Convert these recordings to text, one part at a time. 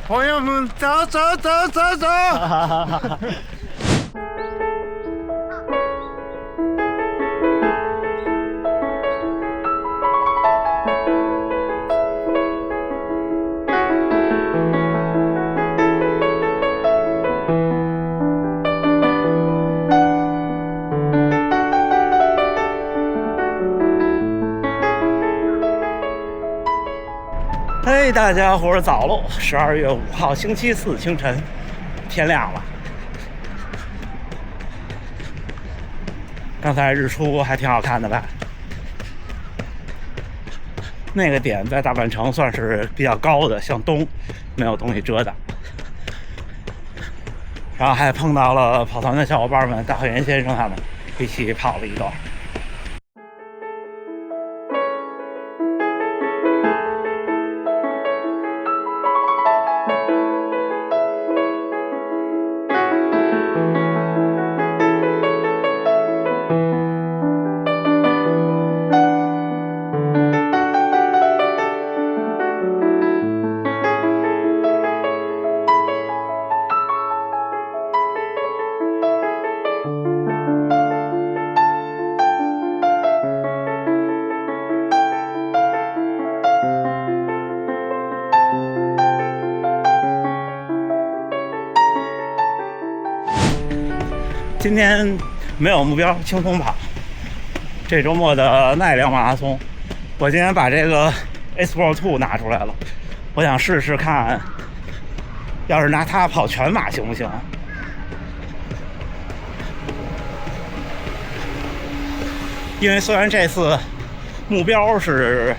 朋友们，走走走走走！嘿，大家伙儿早喽！12月5号星期四清晨，天亮了。刚才日出还挺好看的吧？那个点在大阪城算是比较高的，向东没有东西遮挡。然后还碰到了跑团的小伙伴们，大河原先生他们一起跑了一段。今天没有目标，轻松跑。这周末的奈良马拉松，我今天把这个 A-Sport 2拿出来了，我想试试看，要是拿它跑全马行不行？因为虽然这次目标是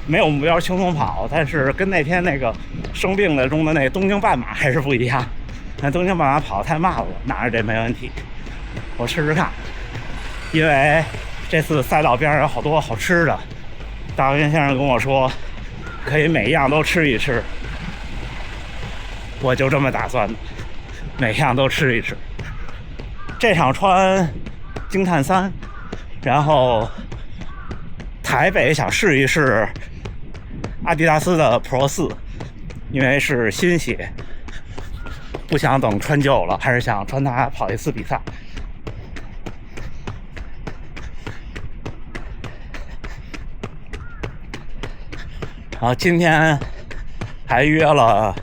没有目标轻松跑，但是跟那天那个生病的中的那个东京半马还是不一样。但东京半马跑得太慢了，拿着这没问题，我试试看。因为这次赛道边上有好多好吃的，大根先生跟我说可以每一样都吃一吃，我就这么打算的，每一样都吃一吃。这场穿惊叹3，然后台北想试一试阿迪达斯的 Pro 4，因为是新鞋，不想等穿旧了，还是想穿它跑一次比赛。然后今天还约了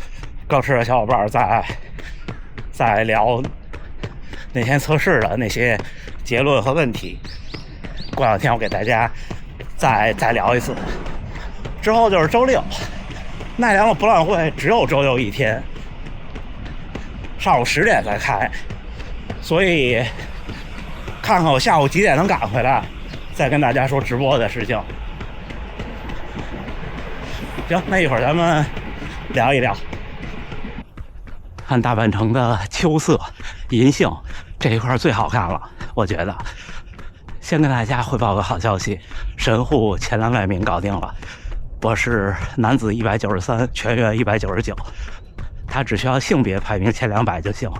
更是的小伙伴在聊那天测试的那些结论和问题。过两天我给大家再聊一次。之后就是周六，奈良的博览会只有周六一天，上午10点才开，所以看看我下午几点能赶回来，再跟大家说直播的事情。行，那一会儿咱们聊一聊。看大阪城的秋色银杏这一块最好看了，我觉得。先跟大家汇报个好消息，神户前200名搞定了，我是男子193，全员199，他只需要性别排名前200就行。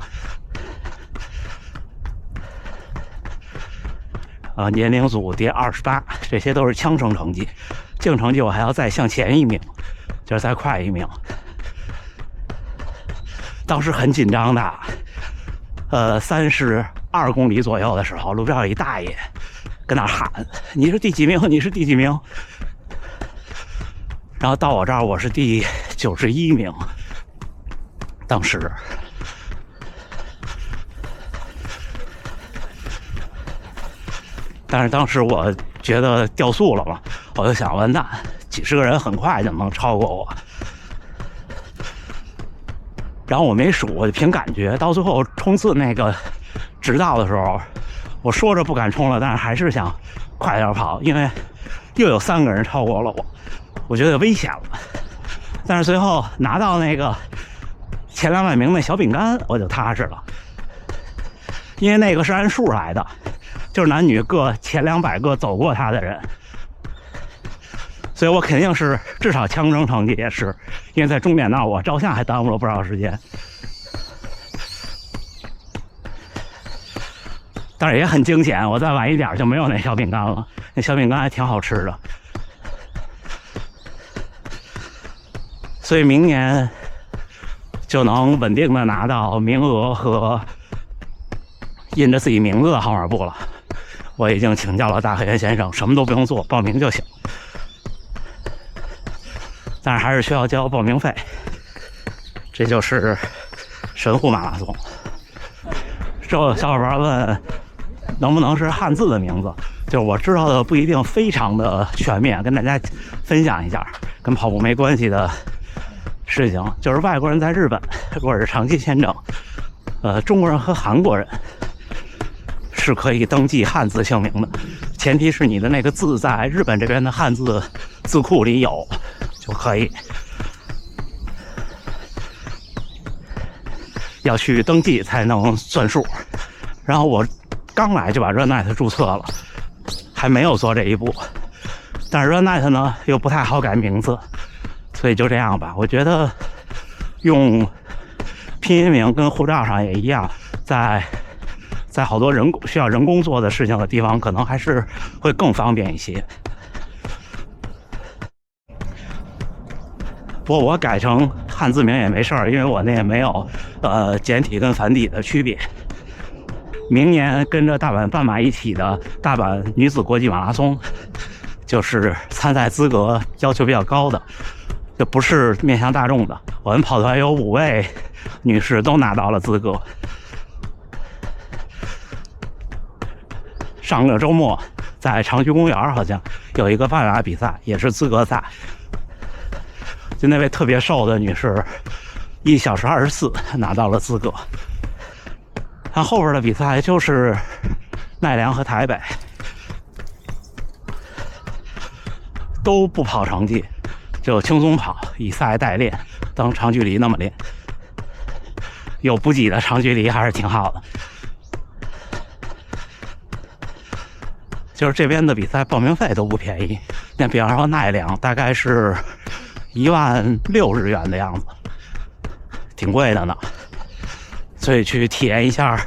年龄组第28，这些都是枪声成绩，净成绩我还要再向前1名，就是再快1名。当时很紧张的，32公里左右的时候，路边有一大爷跟那喊：“你是第几名？你是第几名？”然后到我这儿，我是第91名。当时，但是当时我觉得掉速了嘛，我就想完蛋，几十个人很快就能超过我。然后我没数，我就凭感觉，到最后冲刺那个直道的时候，我说着不敢冲了，但是还是想快点跑，因为又有3个人超过了我觉得危险了。但是最后拿到那个前200名的小饼干，我就踏实了，因为那个是按数来的，就是男女各前200个走过他的人，所以我肯定是至少枪声成绩也是，因为在终点那我照相还耽误了不少时间。但是也很惊险，我再晚一点就没有那小饼干了，那小饼干还挺好吃的。所以明年就能稳定的拿到名额和印着自己名字的号码布了。我已经请教了大黑岩先生，什么都不用做，报名就行。但是还是需要交报名费。这就是神户马拉松。之后小伙伴问能不能是汉字的名字，就是我知道的不一定非常的全面，跟大家分享一下跟跑步没关系的事情。就是外国人在日本如果是长期签证，中国人和韩国人是可以登记汉字姓名的，前提是你的那个字在日本这边的汉字字库里有就可以。要去登记才能算数。然后我刚来就把 RunNet 注册了，还没有做这一步。但是 RunNet 呢又不太好改名字，所以就这样吧。我觉得用拼音名跟护照上也一样，在好多需要人工做的事情的地方，可能还是会更方便一些。不过我改成汉字名也没事儿，因为我那也没有简体跟繁体的区别。明年跟着大阪半马一起的大阪女子国际马拉松，就是参赛资格要求比较高的，就不是面向大众的。我们跑团有5位女士都拿到了资格。上个周末在长居公园好像有一个半马比赛，也是资格赛。就那位特别瘦的女士，1小时24拿到了资格。看后边的比赛就是奈良和台北，都不跑成绩，就轻松跑，以赛代练，当长距离那么练。有补给的长距离还是挺好的。就是这边的比赛报名费都不便宜，那比方说奈良大概是16000日元的样子，挺贵的呢。所以去体验一下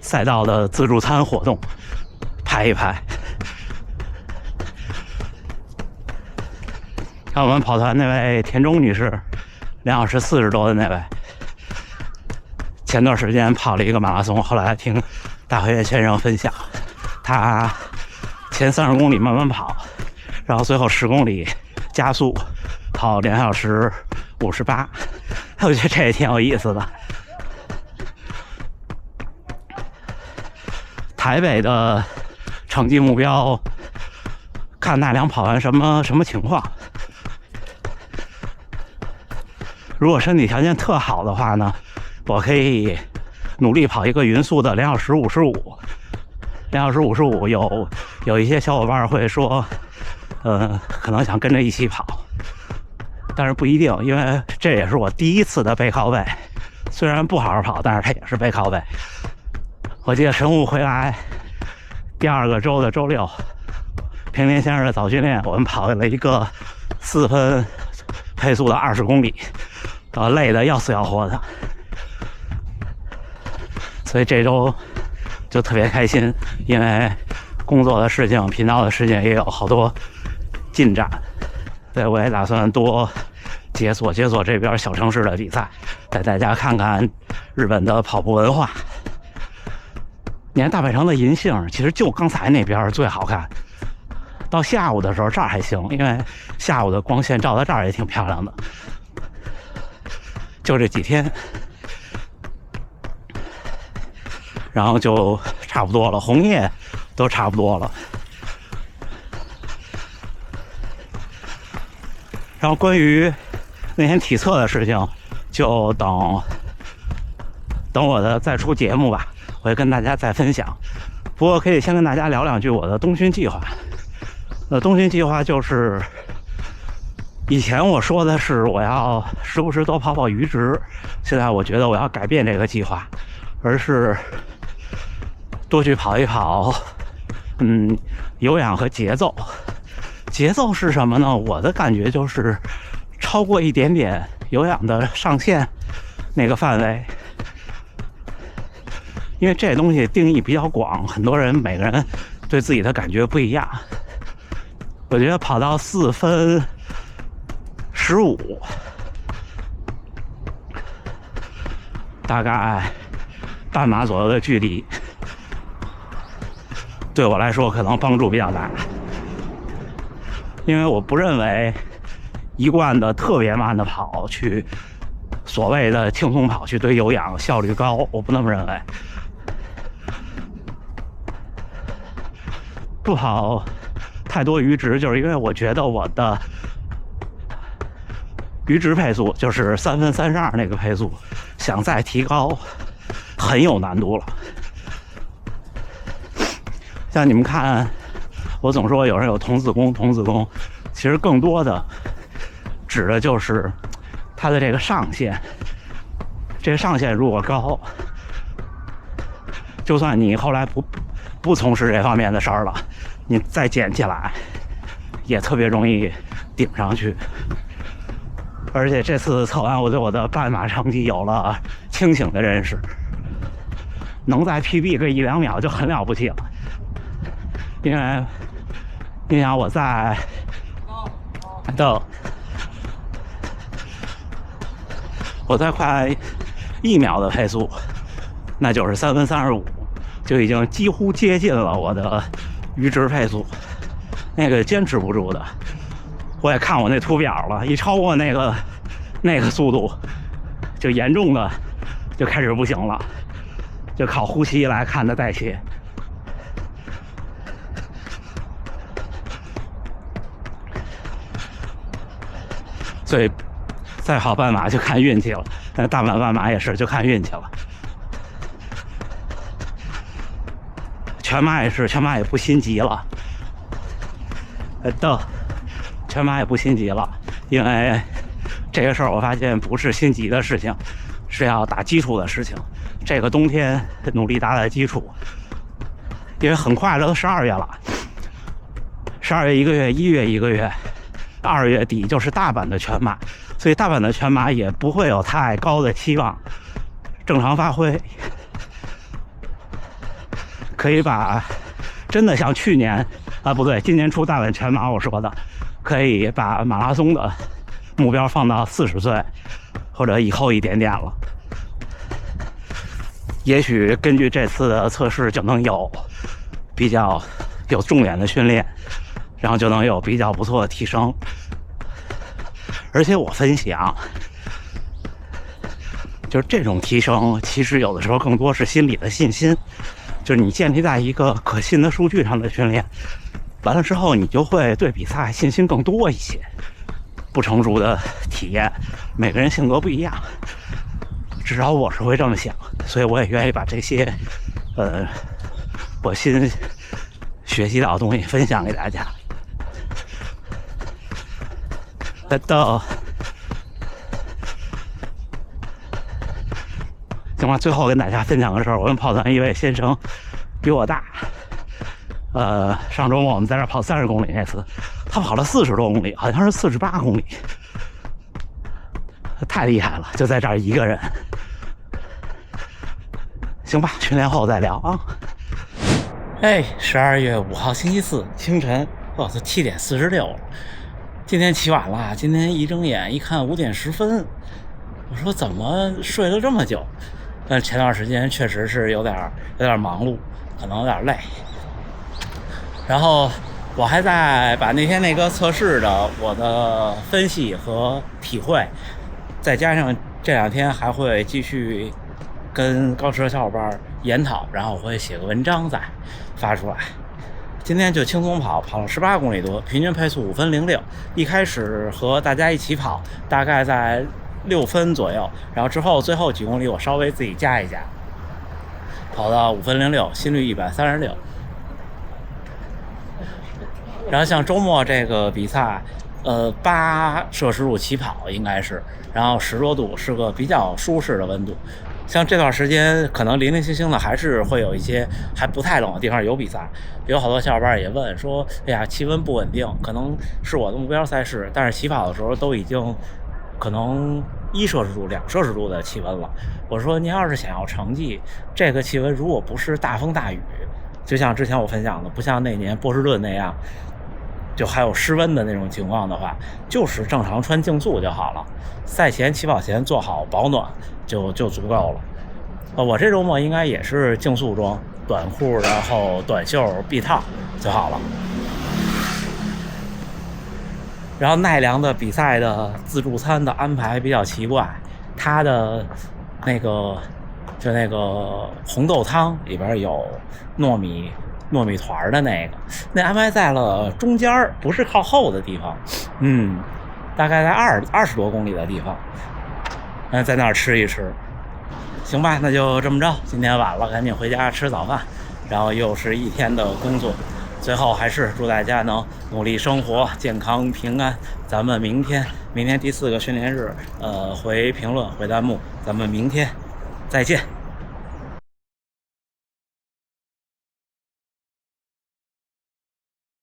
赛道的自助餐活动，拍一拍。看我们跑团那位田中女士，2小时40多的那位，前段时间跑了一个马拉松，后来听大黑先生分享，他前30公里慢慢跑，然后最后10公里加速跑2小时58，我觉得这也挺有意思的。台北的成绩目标，看奈良跑完什么情况。如果身体条件特好的话呢，我可以努力跑一个匀速的2小时55。2小时55有一些小伙伴会说，可能想跟着一起跑，但是不一定，因为这也是我第一次的背靠背，虽然不好好跑，但是它也是背靠背。我记得神户回来第2个周的周6，平林先生的早训练，我们跑了一个4分配速的20公里，累得要死要活的。所以这周就特别开心，因为工作的事情、频道的事情也有好多进展，所以我也打算多解锁这边小城市的比赛，带大家看看日本的跑步文化。你看大阪城的银杏，其实就刚才那边最好看。到下午的时候这儿还行，因为下午的光线照到这儿也挺漂亮的。就这几天，然后就差不多了，红叶都差不多了。然后关于那天体测的事情，就等我的再出节目吧，我会跟大家再分享。不过可以先跟大家聊2句我的冬训计划。冬训计划就是以前我说的是我要时不时多跑跑阈值，现在我觉得我要改变这个计划，而是多去跑一跑有氧和节奏。节奏是什么呢？我的感觉就是超过一点点有氧的上限那个范围，因为这东西定义比较广，很多人每个人对自己的感觉不一样。我觉得跑到4分15大概半马左右的距离，对我来说可能帮助比较大，因为我不认为一贯的特别慢的跑去所谓的轻松跑去对有氧效率高，我不那么认为。不跑太多阈值，就是因为我觉得我的阈值配速就是3分32那个配速，想再提高很有难度了。像你们看，我总说有人有童子功，其实更多的指的就是它的这个上限。这个上限如果高，就算你后来不从事这方面的事儿了，你再捡起来也特别容易顶上去。而且这次测完，我对我的半马成绩有了清醒的认识，能在 PB 个1-2秒就很了不起了。因为你想我在快1秒的配速，那就是3分35，就已经几乎接近了我的阈值配速，那个坚持不住的。我也看我那图表了，一超过那个速度，就严重的就开始不行了，就靠呼吸来看的代谢。所以再跑半马就看运气了，那大阪半马也是就看运气了。全马也是，全马也不心急了。全马也不心急了，因为这个事儿我发现不是心急的事情，是要打基础的事情。这个冬天努力打基础，因为很快了，都12月了，12月1个月，1月1个月，2月底就是大阪的全马，所以大阪的全马也不会有太高的期望，正常发挥，可以把真的像去年不对，今年出大阪全马我说的，可以把马拉松的目标放到40岁或者以后一点点了。也许根据这次的测试就能有比较有重点的训练，然后就能有比较不错的提升。而且我分享，就是这种提升其实有的时候更多是心理的信心，就是你建立在一个可信的数据上的训练，完了之后你就会对比赛信心更多一些。不成熟的体验，每个人性格不一样，至少我是会这么想，所以我也愿意把这些我新学习到的东西分享给大家。行吧，最后跟大家分享个事儿，我跟跑团一位先生比我大，上周末我们在这跑30公里那次，他跑了40多公里，好像是48公里，太厉害了，就在这儿一个人。行吧，训练后再聊啊。12月5号星期四清晨，都7点46了。今天起晚了，今天一睁眼一看5点10分，我说怎么睡了这么久？但前段时间确实是有点忙碌，可能有点累。然后我还在把那天那个测试的我的分析和体会，再加上这2天还会继续跟高驰的小伙伴研讨，然后我会写个文章再发出来。今天就轻松跑了18公里多，平均配速5分06。一开始和大家一起跑，大概在6分左右，然后之后最后几公里我稍微自己加一加，跑到5分06，心率136。然后像周末这个比赛，8摄氏度起跑应该是，然后10多度是个比较舒适的温度。像这段时间可能零零星星的还是会有一些还不太冷的地方有比赛，有好多小伙伴也问说，哎呀，气温不稳定，可能是我的目标赛事，但是起跑的时候都已经可能1摄氏度、2摄氏度的气温了。我说您要是想要成绩，这个气温如果不是大风大雨，就像之前我分享的，不像那年波士顿那样就还有失温的那种情况的话，就是正常穿竞速就好了。赛前起跑前做好保暖就足够了。我这周末应该也是竞速装，短裤，然后短袖、臂套就好了。然后奈良的比赛的自助餐的安排比较奇怪，它的那个红豆汤里边有糯米团的那安排在了中间，不是靠后的地方，大概在20多公里的地方，在那儿吃一吃。行吧，那就这么着，今天晚了，赶紧回家吃早饭，然后又是一天的工作。最后还是祝大家能努力生活，健康平安。咱们明天第4个训练日，回评论回弹幕，咱们明天再见。